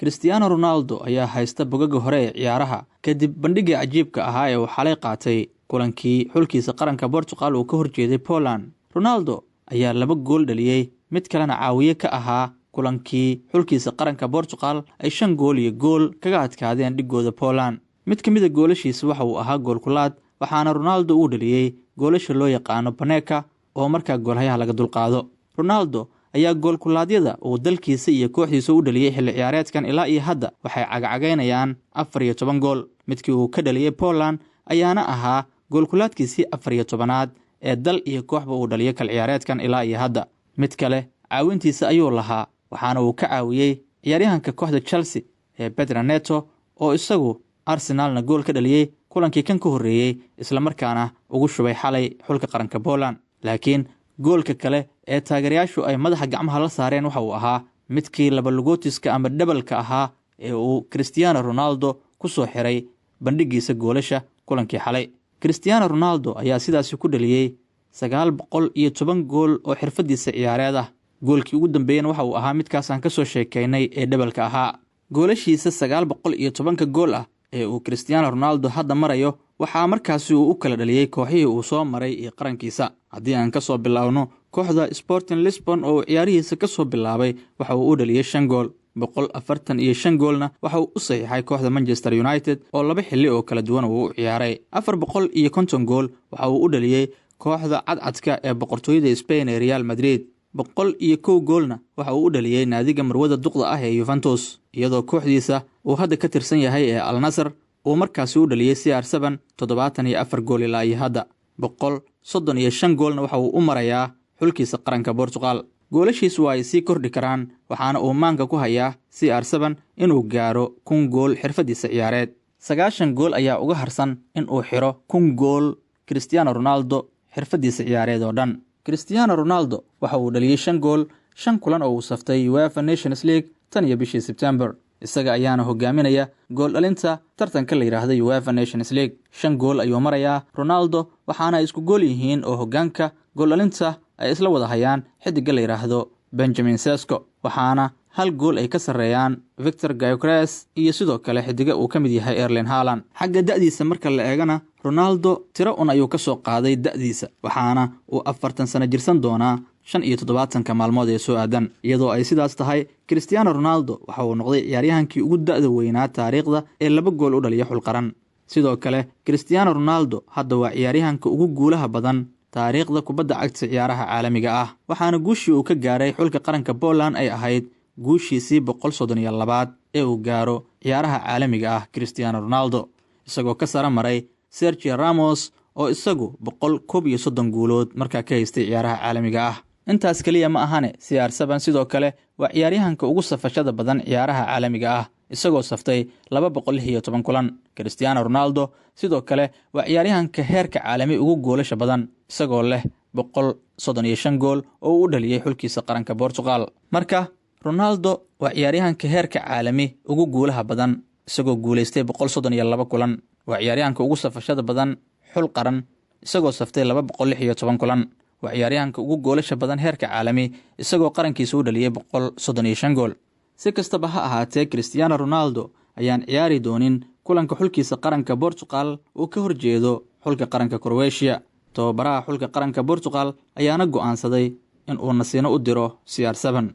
Cristiano Ronaldo ayaa haysta bogaga hore ee ciyaaraha kadib bandhigii cajiibka ahaa ee uu xalay qaatay kulankii xulkiisa qaranka Portugal uu ka horjeeday Poland. Ronaldo ayaa 2 gool dhaliyay, mid kalena caawiye ka ahaa kulankii xulkiisa qaranka Portugal ay 5 gool iyo gool kaga adkaadeen dhigooda Poland. Mid ka mid ah goolashiisa waxa uu ahaa gool kulaad, waxaana Ronaldo uu dhaliyay goolasha loo yaqaano Panenka oo markaa goolhayaha laga dulqaado. Ronaldo ayaa gool kulaadyada uu dalkiisa iyo kooxdiisa u dhaliyay xilli ciyaareedkan ilaa iyo hadda waxay cagacagaynayaan 14 gool. Midkii uu ka dhaliyay Poland ayaana ahaa gool kulaadkiisii 14aad ee dal iyo kooxba uu dhaliyay kal ciyaareedkan ilaa iyo hadda. Mid kale caawintiisa ayuu lahaa, waxaana uu ka caawiyay ciyaaryahanka kooxda Chelsea ee Pedro Neto oo isagu Arsenalna gool ka dhaliyay kulankii kan ka horeeyay isla markaana ugu shubay xalay xulka qaranka Poland. Laakiin goolka kale ee taageerayaashu ay madaxa gacmaha la saareen waxa uu ahaa midkii laba lugootiska ama dhabalka ahaa ee uu Cristiano Ronaldo ku soo xiray bandhigiisa goolasha kulankii xalay. Cristiano Ronaldo ayaa sidaas ku dhaliyay 910 gool oo xirfadiisa ciyaareed ah. Goolkii ugu dambeeyay waxa uu ahaa midkaas aan ka soo sheekaynay ee dhabalka ahaa. Goolashiisa 910 gool ah ee uu Cristiano Ronaldo hadda marayo waxaa markaasi uu u kala dhaliyay kooxihii uu soo maray iyo qarankiisa. Haddii aan ka soo bilaawno kooxda Sporting Lisbon oo ciyaarihiisa ka soo bilaabay waxa uu u dhaliyay 5 gool, 145 goolna waxa uu u saxiixay kooxda Manchester United oo 2 xilli oo kala duwan uu u ciyaaray. 450 gool waxa uu u dhaliyay kooxda cadcadka ee boqortooyada Spain ee Real Madrid. 101 goolna waxa uu u dhaliyay naadiga marwada duqda ah ee Juventus, iyadoo kooxdiisa uu hadda ka tirsan yahay ee Al Nassr uu markaasi u dhaliyay CR7 74 gool ilaa iyo hadda. 135 goolna waxa uu u marayaa xulkiisa qaranka Portugal. Goolashiisu ay sii kordhi karaan, waxaana uu maanka ku hayaa CR7 inuu gaaro 1000 gool xirfadiisa ciyaareed. 90 gool ayaa uga harsan in uu xiro 1000 gool Cristiano Ronaldo xirfadiisa ciyaareed oo dhan. Cristiano Ronaldo waxa uu dhaliyay 5 gool, 5 kulan oo uu saftay UEFA Nations League tan iyo bishii September. Isaga ayaana hogaaminaya gool dhalinta tartanka la yiraahdo UEFA Nations League. 5 gool ayuu marayaa Ronaldo, waxaana isku gool yihiin oo hogaanka gool dhalinta ay isla wada hayaan xidiga la yiraahdo Benjamin Sesko, waxaana 1 gool ay ka sareeyaan Victor Gyökeres iyo sidoo kale xidiga uu ka mid yahay Erling Haaland. Xagga da'diisa marka la eegana Ronaldo tiro ayuu ka soo qaaday da'diisa, waxaana uu 40 sano jirsan doonaa 75 maalmood ee soo aadan. Iyadoo ay sidaas tahay, Cristiano Ronaldo waxa uu noqday ciyaaryahankii ugu da'da weynaa taariikhda ee 2 gool u dhaliya xul qaran. Sidoo kale Cristiano Ronaldo hadda waa ciyaaryahanka ugu guulaha badan taariikhda kubadda cagta ciyaaraha caalamiga ah, waxaana guushii uu ka gaaray xulka qaranka Poland ay ahayd guushiisii 132 ee uu gaaro ciyaaraha caalamiga ah. Cristiano Ronaldo isagoo ka sara maray Sergio Ramos oo isagu 130 guulood markaa ka haystay ciyaaraha caalamiga ah. Intaas kaliya ma ahane, CR7 sidoo kale waa ciyaaryahanka ugu safashada badan ciyaaraha caalamiga ah, isagoo saftay 216 kulan. Cristiano Ronaldo sidoo kale waa ciyaaryahanka heerka caalami ugu goolasha badan, isagoo leh 135 gool oo u dhaliyay xulkiisa qaranka Portugal. Marka Ronaldo waa ciyaaryahanka heerka caalami ugu guulaha badan, isagoo guuleystay 132 kulan. Waa ciyaaryahanka ugu safashada badan xul qaran, isagoo saftay 216 kulan. Waa ciyaaryahanka ugu goolasha badan heerka caalami, isagoo qarankiisa u dhaliyay 135 gool. Si kastaba ha ahaatee, Cristiano Ronaldo ayaan ciyaari doonin kulanka xulkiisa qaranka Portugal uu ka horjeedo xulka qaranka Croatia. Tababaraha xulka qaranka Portugal ayaana go'aansaday in uu nasiino u diro CR7.